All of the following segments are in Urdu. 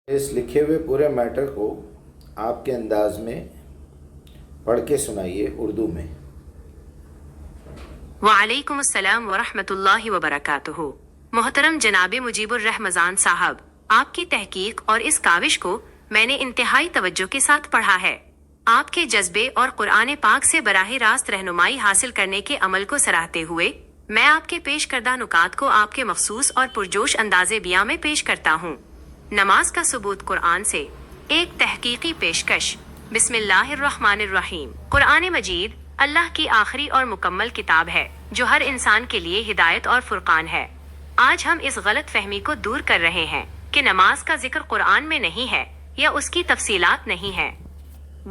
اس لکھے ہوئے پورے میٹر کو آپ کے انداز میں پڑھ کے سنائیے اردو میں۔ وعلیکم السلام ورحمۃ اللہ وبرکاتہ۔ محترم جناب مجیب الرحمن صاحب، آپ کی تحقیق اور اس کاوش کو میں نے انتہائی توجہ کے ساتھ پڑھا ہے۔ آپ کے جذبے اور قرآن پاک سے براہ راست رہنمائی حاصل کرنے کے عمل کو سراہتے ہوئے میں آپ کے پیش کردہ نکات کو آپ کے مخصوص اور پرجوش انداز بیاں میں پیش کرتا ہوں۔ نماز کا ثبوت قرآن سے، ایک تحقیقی پیشکش۔ بسم اللہ الرحمن الرحیم۔ قرآن مجید اللہ کی آخری اور مکمل کتاب ہے جو ہر انسان کے لیے ہدایت اور فرقان ہے۔ آج ہم اس غلط فہمی کو دور کر رہے ہیں کہ نماز کا ذکر قرآن میں نہیں ہے یا اس کی تفصیلات نہیں ہیں۔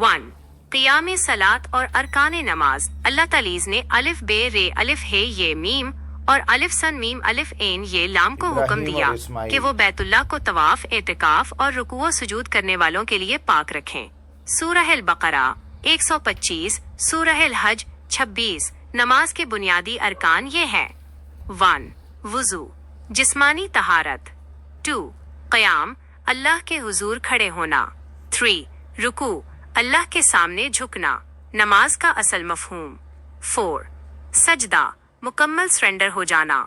1. قیام صلاۃ اور ارکان نماز۔ اللہ تعالی نے الف بے رے الف ہے یہ میم اور الف سن میم الف عین یہ لام کو حکم دیا کہ وہ بیت اللہ کو طواف، اعتکاف اور رکوع و سجود کرنے والوں کے لیے پاک رکھیں۔ سورہ البقرہ 125، سورہ الحج 26۔ نماز کے بنیادی ارکان یہ ہیں: 1. وضو، جسمانی طہارت۔ 2. قیام، اللہ کے حضور کھڑے ہونا۔ 3. رکوع، اللہ کے سامنے جھکنا، نماز کا اصل مفہوم۔ 4. سجدہ، مکمل سرنڈر ہو جانا۔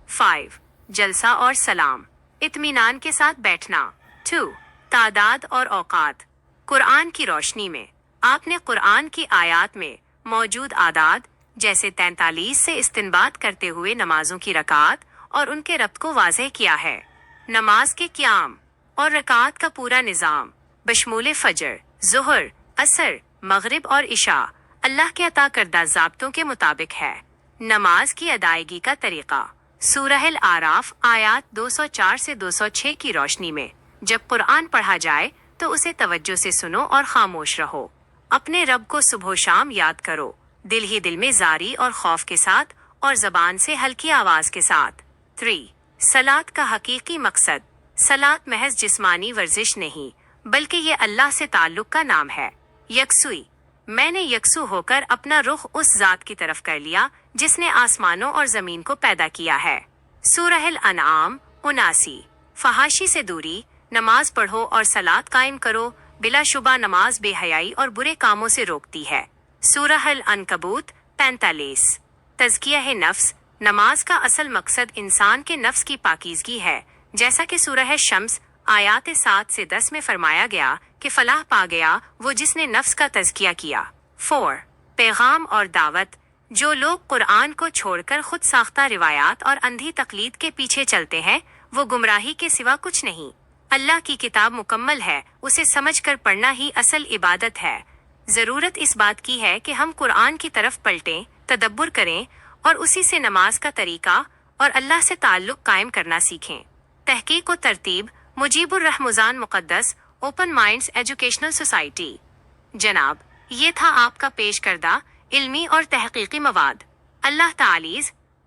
5. جلسہ اور سلام، اطمینان کے ساتھ بیٹھنا۔ 2. تعداد اور اوقات۔ قرآن کی روشنی میں آپ نے قرآن کی آیات میں موجود اعداد جیسے 43 سے استنباط کرتے ہوئے نمازوں کی رکعات اور ان کے ربط کو واضح کیا ہے۔ نماز کے قیام اور رکعات کا پورا نظام بشمول فجر، ظہر، عصر، مغرب اور عشاء اللہ کے عطا کردہ ضابطوں کے مطابق ہے۔ نماز کی ادائیگی کا طریقہ سورہ الاعراف آیات 204 سے 206 کی روشنی میں جب قرآن پڑھا جائے تو اسے توجہ سے سنو اور خاموش رہو۔ اپنے رب کو صبح و شام یاد کرو، دل ہی دل میں زاری اور خوف کے ساتھ اور زبان سے ہلکی آواز کے ساتھ۔ 3. صلاۃ کا حقیقی مقصد۔ صلاۃ محض جسمانی ورزش نہیں بلکہ یہ اللہ سے تعلق کا نام ہے۔ یکسوئی، میں نے یکسو ہو کر اپنا رخ اس ذات کی طرف کر لیا جس نے آسمانوں اور زمین کو پیدا کیا ہے۔ سورہ الانعام 79۔ فحاشی سے دوری، نماز پڑھو اور صلاۃ قائم کرو، بلا شبہ نماز بے حیائی اور برے کاموں سے روکتی ہے۔ سورہ العنکبوت 45۔ تزکیہ نفس، نماز کا اصل مقصد انسان کے نفس کی پاکیزگی ہے، جیسا کہ سورہ شمس آیات 7 سے 10 میں فرمایا گیا کہ فلاح پا گیا وہ جس نے نفس کا تزکیہ کیا۔ 4. پیغام اور دعوت، جو لوگ قرآن کو چھوڑ کر خود ساختہ روایات اور اندھی تقلید کے پیچھے چلتے ہیں وہ گمراہی کے سوا کچھ نہیں۔ اللہ کی کتاب مکمل ہے، اسے سمجھ کر پڑھنا ہی اصل عبادت ہے۔ ضرورت اس بات کی ہے کہ ہم قرآن کی طرف پلٹیں، تدبر کریں اور اسی سے نماز کا طریقہ اور اللہ سے تعلق قائم کرنا سیکھیں۔ تحقیق و ترتیب مجیب الرحمن مقدس، اوپن مائنڈز ایجوکیشنل سوسائٹی۔ جناب، یہ تھا آپ کا پیش کردہ علمی اور تحقیقی مواد۔ اللہ تعالی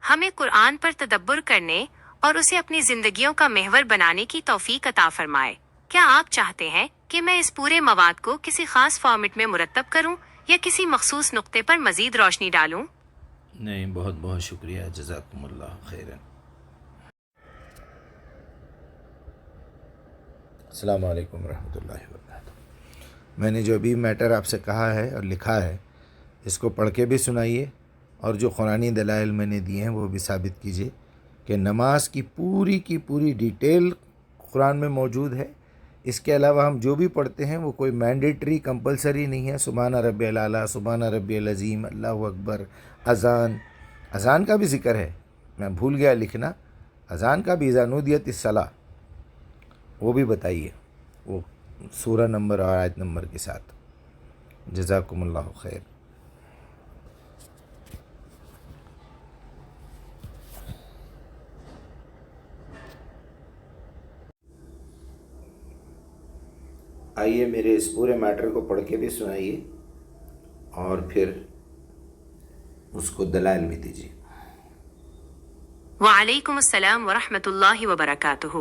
ہمیں قرآن پر تدبر کرنے اور اسے اپنی زندگیوں کا محور بنانے کی توفیق عطا فرمائے۔ کیا آپ چاہتے ہیں کہ میں اس پورے مواد کو کسی خاص فارمیٹ میں مرتب کروں یا کسی مخصوص نقطے پر مزید روشنی ڈالوں؟ نہیں، بہت بہت شکریہ، جزاکم اللہ خیرن۔ السلام علیکم ورحمۃ اللہ وبرکاتہ۔ میں نے جو ابھی میٹر آپ سے کہا ہے اور لکھا ہے اس کو پڑھ کے بھی سنائیے اور جو قرآنی دلائل میں نے دیے ہیں وہ بھی ثابت کیجیے کہ نماز کی پوری ڈیٹیل قرآن میں موجود ہے۔ اس کے علاوہ ہم جو بھی پڑھتے ہیں وہ کوئی مینڈیٹری کمپلسری نہیں ہے۔ سبحان ربی الاعلیٰ، سبحان ربی العظیم، اللہ اکبر، اذان کا بھی ذکر ہے، میں بھول گیا لکھنا، اذان کا بھی، اذا نودیت الصلاۃ، وہ بھی بتائیے، وہ سورہ نمبر اور آیت نمبر کے ساتھ۔ جزاکم اللہ خیر۔ آئیے میرے اس پورے میٹر کو پڑھ کے بھی سنائیے اور پھر اس کو دلائل بھی دیجیے۔ وعلیکم السلام ورحمۃ اللہ وبرکاتہ۔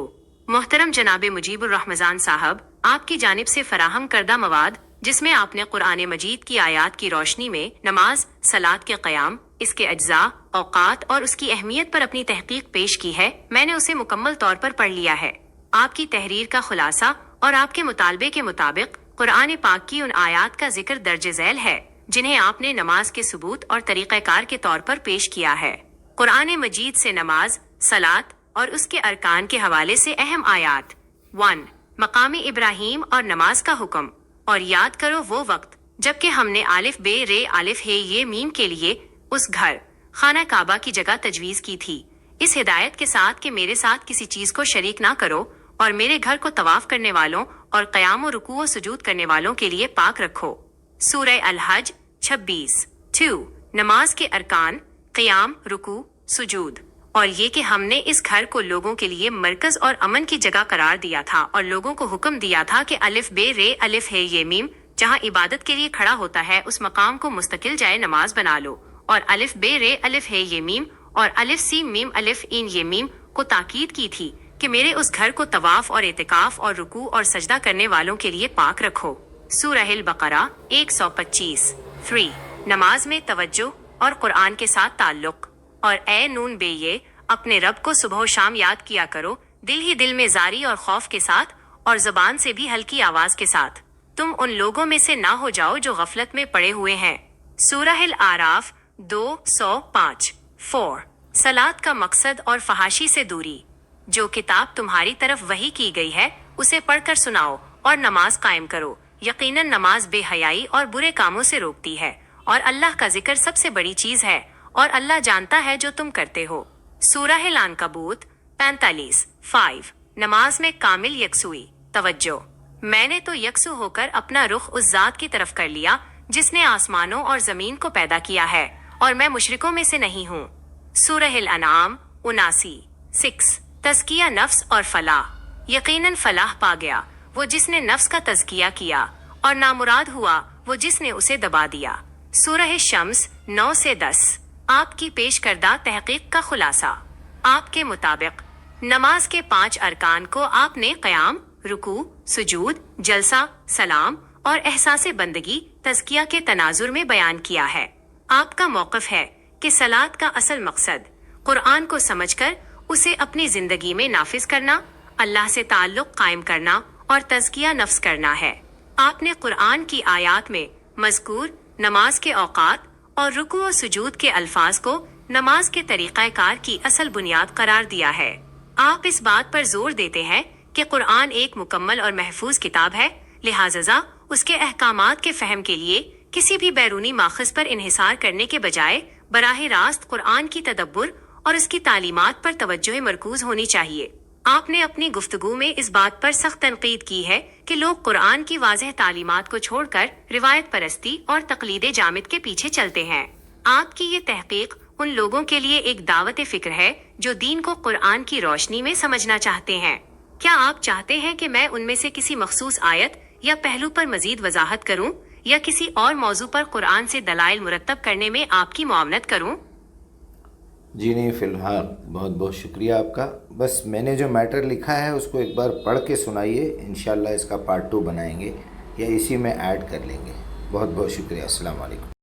محترم جناب مجیب الرحمن صاحب، آپ کی جانب سے فراہم کردہ مواد جس میں آپ نے قرآن مجید کی آیات کی روشنی میں نماز، صلاۃ کے قیام، اس کے اجزاء، اوقات اور اس کی اہمیت پر اپنی تحقیق پیش کی ہے، میں نے اسے مکمل طور پر پڑھ لیا ہے۔ آپ کی تحریر کا خلاصہ اور آپ کے مطالبے کے مطابق قرآن پاک کی ان آیات کا ذکر درج ذیل ہے جنہیں آپ نے نماز کے ثبوت اور طریقہ کار کے طور پر پیش کیا ہے۔ قرآن مجید سے نماز، صلاۃ اور اس کے ارکان کے حوالے سے اہم آیات۔ 1. مقام ابراہیم اور نماز کا حکم۔ اور یاد کرو وہ وقت جب کہ ہم نے الف بے رے الف ہے یہ میم کے لیے اس گھر خانہ کعبہ کی جگہ تجویز کی تھی، اس ہدایت کے ساتھ کہ میرے ساتھ کسی چیز کو شریک نہ کرو اور میرے گھر کو طواف کرنے والوں اور قیام و رکوع و سجود کرنے والوں کے لیے پاک رکھو۔ سورہ الحج 26۔ 2. نماز کے ارکان، قیام، رکوع، سجود۔ اور یہ کہ ہم نے اس گھر کو لوگوں کے لیے مرکز اور امن کی جگہ قرار دیا تھا اور لوگوں کو حکم دیا تھا کہ الف بے رے الف ہے یہ میم جہاں عبادت کے لیے کھڑا ہوتا ہے اس مقام کو مستقل جائے نماز بنا لو، اور الف بے رے الف ہے یہ میم اور الف سین میم الف این یہ میم کو تاکید کی تھی کہ میرے اس گھر کو طواف اور اعتکاف اور رکوع اور سجدہ کرنے والوں کے لیے پاک رکھو۔ سورہ البقرہ 125۔ 3. نماز میں توجہ اور قرآن کے ساتھ تعلق۔ اور اے نون بے یہ اپنے رب کو صبح و شام یاد کیا کرو، دل ہی دل میں زاری اور خوف کے ساتھ اور زبان سے بھی ہلکی آواز کے ساتھ۔ تم ان لوگوں میں سے نہ ہو جاؤ جو غفلت میں پڑے ہوئے ہیں۔ سورہ الاعراف 205۔ 4. صلاۃ کا مقصد اور فحاشی سے دوری۔ جو کتاب تمہاری طرف وحی کی گئی ہے اسے پڑھ کر سناؤ اور نماز قائم کرو، یقیناً نماز بے حیائی اور برے کاموں سے روکتی ہے اور اللہ کا ذکر سب سے بڑی چیز ہے اور اللہ جانتا ہے جو تم کرتے ہو۔ سورہ العنکبوت 45۔ 5. نماز میں کامل یکسوئی۔ توجہ، میں نے تو یکسو ہو کر اپنا رخ اس ذات کی طرف کر لیا جس نے آسمانوں اور زمین کو پیدا کیا ہے اور میں مشرکوں میں سے نہیں ہوں۔ سورہ الانعام 79۔ 6. تزکیہ نفس اور فلاح۔ یقیناً فلاح پا گیا وہ جس نے نفس کا تزکیہ کیا اور نامراد ہوا وہ جس نے اسے دبا دیا۔ سورہ شمس 9 سے 10۔ آپ کی پیش کردہ تحقیق کا خلاصہ۔ آپ کے مطابق نماز کے 5 ارکان کو آپ نے قیام، رکوع، سجود، جلسہ، سلام اور احساس بندگی تزکیہ کے تناظر میں بیان کیا ہے۔ آپ کا موقف ہے کہ صلاۃ کا اصل مقصد قرآن کو سمجھ کر اسے اپنی زندگی میں نافذ کرنا، اللہ سے تعلق قائم کرنا اور تزکیہ نفس کرنا ہے۔ آپ نے قرآن کی آیات میں مذکور نماز کے اوقات اور رکوع و سجود کے الفاظ کو نماز کے طریقہ کار کی اصل بنیاد قرار دیا ہے۔ آپ اس بات پر زور دیتے ہیں کہ قرآن ایک مکمل اور محفوظ کتاب ہے، لہٰذا اس کے احکامات کے فہم کے لیے کسی بھی بیرونی ماخذ پر انحصار کرنے کے بجائے براہ راست قرآن کی تدبر اور اس کی تعلیمات پر توجہ مرکوز ہونی چاہیے۔ آپ نے اپنی گفتگو میں اس بات پر سخت تنقید کی ہے کہ لوگ قرآن کی واضح تعلیمات کو چھوڑ کر روایت پرستی اور تقلید جامد کے پیچھے چلتے ہیں۔ آپ کی یہ تحقیق ان لوگوں کے لیے ایک دعوت فکر ہے جو دین کو قرآن کی روشنی میں سمجھنا چاہتے ہیں۔ کیا آپ چاہتے ہیں کہ میں ان میں سے کسی مخصوص آیت یا پہلو پر مزید وضاحت کروں یا کسی اور موضوع پر قرآن سے دلائل مرتب کرنے میں آپ کی معاونت کروں؟ جی نہیں، فی الحال بہت بہت شکریہ آپ کا۔ بس میں نے جو میٹر لکھا ہے اس کو ایک بار پڑھ کے سنائیے، انشاءاللہ اس کا پارٹ 2 بنائیں گے یا اسی میں ایڈ کر لیں گے۔ بہت بہت شکریہ۔ السلام علیکم۔